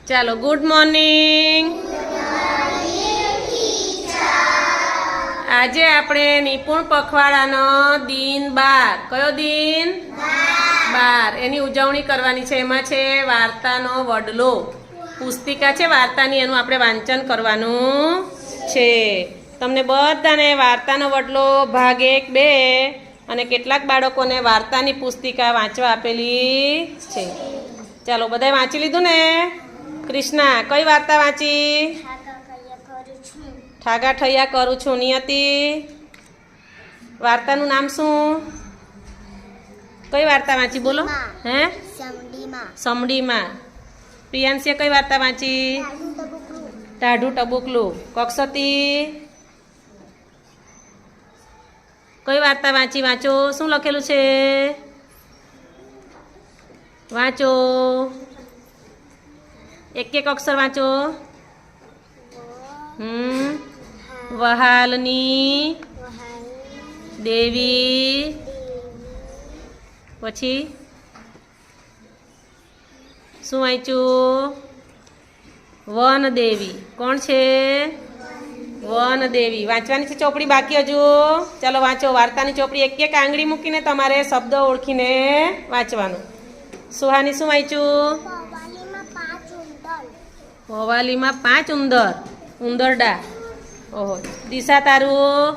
ચાલો good morning. આજે આપણે નિપુણ પખવાડાનો દિન 12 કયો દિન 12 એની ઉજવણી કરવાની છે. એમાં છે વાર્તાનો વડલો પુસ્તિકા છે વાર્તાની, એનું આપણે વાંચન કરવાનું છે. તમને બધાને વાર્તાનો વડલો ભાગ 1, 2 અને કેટલાક બાળકોને વાર્તાની પુસ્તિકા વાંચવા આપેલી છે. ચાલો બધાએ વાંચી લીધું ને? કૃષ્ણા કઈ વાર્તા વાંચી? ઠાગા ઠૈયા કરું છું. નિયતિ વાર્તાનું નામ શું? કઈ વાર્તા વાંચી બોલો? હે સમડીમાં. પ્રિયાંશીએ કઈ વાર્તા વાંચી? ટાઢું ટબુકલું. કક્ષતી કઈ વાર્તા વાંચી? વાંચો. શું લખેલું છે? વાંચો. એક એક અક્ષર વાંચો. વહાલની દેવી. પછી શું વાંચ્યું? વન દેવી. કોણ છે? વન દેવી. વાંચવાની છે ચોપડી બાકી હજુ? ચાલો વાંચો. વાર્તાની ચોપડી એક એક આંગળી મૂકીને તમારે શબ્દ ઓળખીને વાંચવાનું. સુહાની શું વાંચ્યું? વવાલીમાં 5 ઉંદર. ઉંદરડા. ઓહો. દિશા તારું?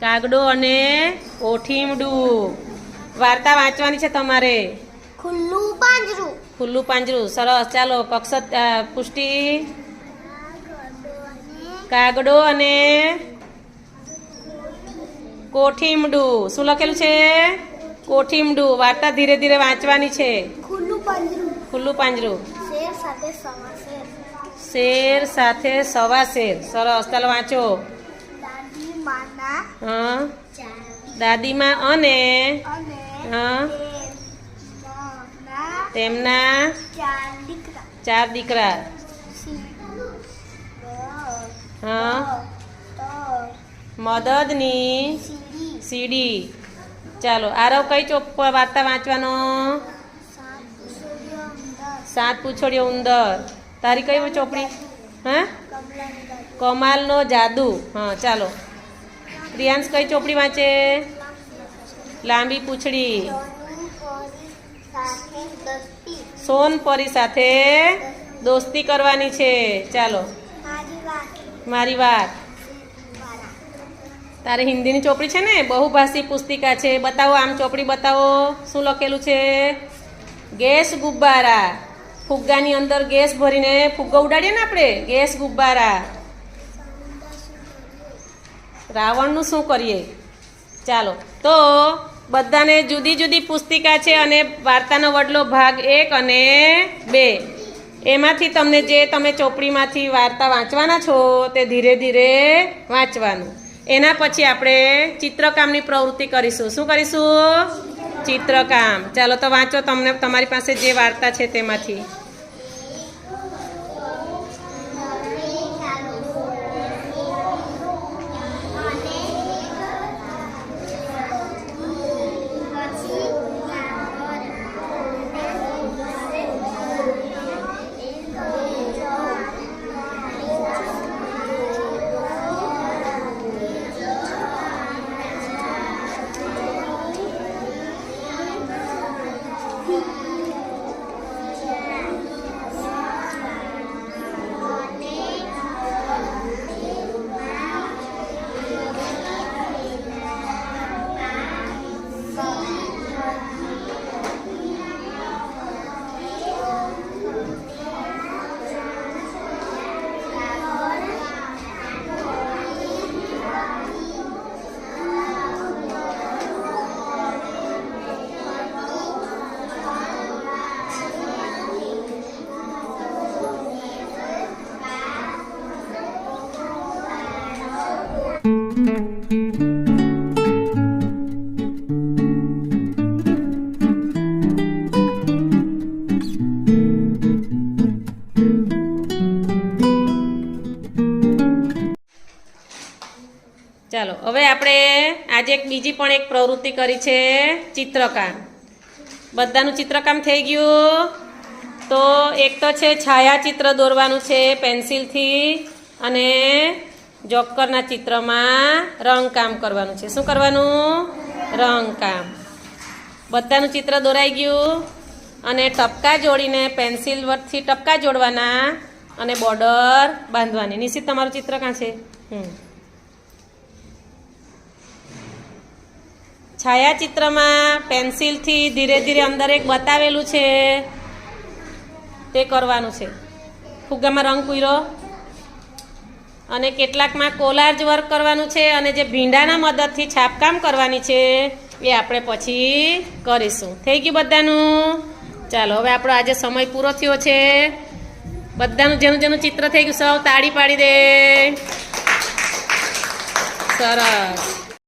કાગડો અને ઓઠીમડું. વાર્તા વાંચવાની છે તમારે. ખુલ્લું પાંજરું. ખુલ્લું પાંજરું. સરસ. ચાલો કક્ષત પુષ્ટિ. કાગડો અને કોઠીમડું. શું લખેલું છે? કોઠીમડું. વાર્તા ધીરે ધીરે વાંચવાની છે. ખુલ્લું પાંજરું. ખુલ્લું પાંજરું. શેર સાથે સવા શેર. શેર સાથે સવા શેર. સરસ. ચાલો વાંચો. દાદી માના હા. 4 દાદીમાં અને અને હા તેમના તેમના 4 દીકરા. 4 દીકરા. હા. મદદની સીડી. ચાલો આરવ કઈ ચોપ વાર્તા વાંચવાનો? 7 પૂંછડીયો ઉંદર. તારી કઈ ચોપડી? હા. કમાલનો જાદુ. હા ચાલો. પ્રિયાંશ કઈ ચોપડી વાંચે? લાંબી પૂંછડી. સોનપરી સાથે દોસ્તી કરવાની છે. ચાલો. મારી વાત. તારે હિન્દીની ચોપડી છે ને? બહુભાષી પુસ્તિકા છે. બતાવો. આમ ચોપડી બતાવો. શું લખેલું છે? ગેસ ગુબ્બારા. ફુગ્ગાની અંદર ગેસ ભરીને ફુગ્ગો ઉડાડીએ ને આપણે. ગેસ ગુબ્બારા. રાવણનું શું કરીએ? ચાલો તો બધાને જુદી જુદી પુસ્તિકા છે અને વાર્તાનો વડલો ભાગ 1 અને 2 એમાંથી તમને જે તમે ચોપડીમાંથી વાર્તા વાંચવાના છો તે ધીરે ધીરે વાંચવાનું. એના પછી આપણે ચિત્રકામની પ્રવૃત્તિ કરીશું. શું કરીશું? ચિત્રકામ. ચાલો તો વાંચો. તમને તમારી પાસે જે વાર્તા છે તેમાંથી. ચાલો હવે આપણે આજે એક બીજી પણ એક પ્રવૃત્તિ કરી છે ચિત્રકામ. બધાનું ચિત્રકામ થઈ ગયું? તો એક તો છે છાયાચિત્ર દોરવાનું છે પેન્સિલથી અને જોકરના ચિત્રમાં રંગકામ કરવાનું છે. શું કરવાનું? રંગકામ. બધાનું ચિત્ર દોરાઈ ગયું અને ટપકા જોડીને પેન્સિલ વર્કથી ટપકા જોડવાના અને બોર્ડર બાંધવાની. નિશ્ચિત તમારું ચિત્ર કાં છે? છાયાચિત્રમાં પેન્સિલથી ધીરે ધીરે અંદર એક બતાવેલું છે તે કરવાનું છે. ફુગ્ગામાં રંગ પૂર્યો અને કેટલાકમાં કોલાજ વર્ક કરવાનું છે અને જે ભીંડાના મદદથી છાપકામ કરવાની છે એ આપણે પછી કરીશું. થઈ ગયું બધાનું? ચાલો હવે આપણો આજે સમય પૂરો થયો છે. બધાનું જેનું જેનું ચિત્ર થઈ ગયું સૌ તાળી પાડી દે. સરસ.